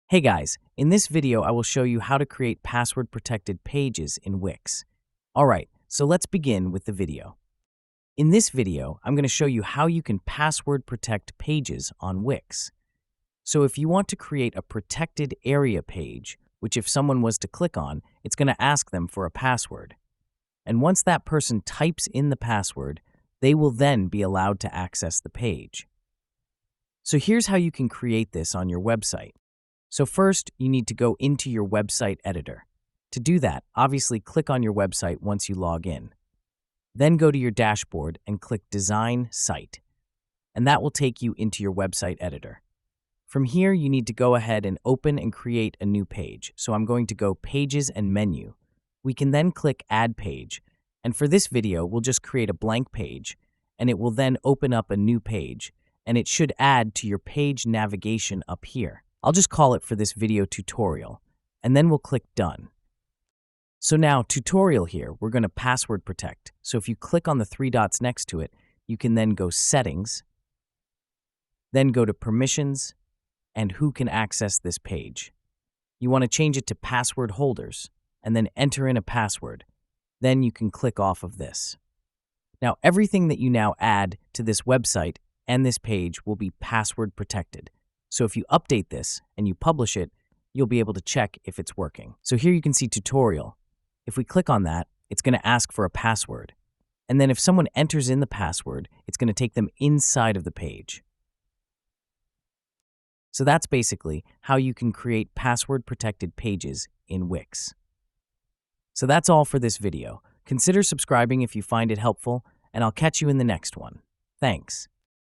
Hey guys, in this video I will show you how to create password-protected pages in Wix. Alright, so let's begin with the video. In this video, I'm going to show you how you can password protect pages on Wix. So if you want to create a protected area page, which if someone was to click on, it's going to ask them for a password. And once that person types in the password, they will then be allowed to access the page. So here's how you can create this on your website. So first, you need to go into your website editor. To do that, obviously click on your website once you log in. Then go to your dashboard and click Design Site, and that will take you into your website editor. From here, you need to go ahead and open and create a new page. So I'm going to go Pages and Menu. We can then click Add Page, and for this video, we'll just create a blank page, and it will then open up a new page, and it should add to your page navigation up here. I'll just call it for this video tutorial, and then we'll click Done. So now, tutorial here, we're going to password protect. So if you click on the three dots next to it, you can then go Settings, then go to Permissions, and Who can access this page. You want to change it to Password Holders, and then enter in a password. Then you can click off of this. Now, everything that you now add to this website and this page will be password protected. So if you update this and you publish it, you'll be able to check if it's working. So here you can see tutorial. If we click on that, it's going to ask for a password. And then if someone enters in the password, it's going to take them inside of the page. So that's basically how you can create password protected pages in Wix. So that's all for this video. Consider subscribing if you find it helpful, and I'll catch you in the next one. Thanks.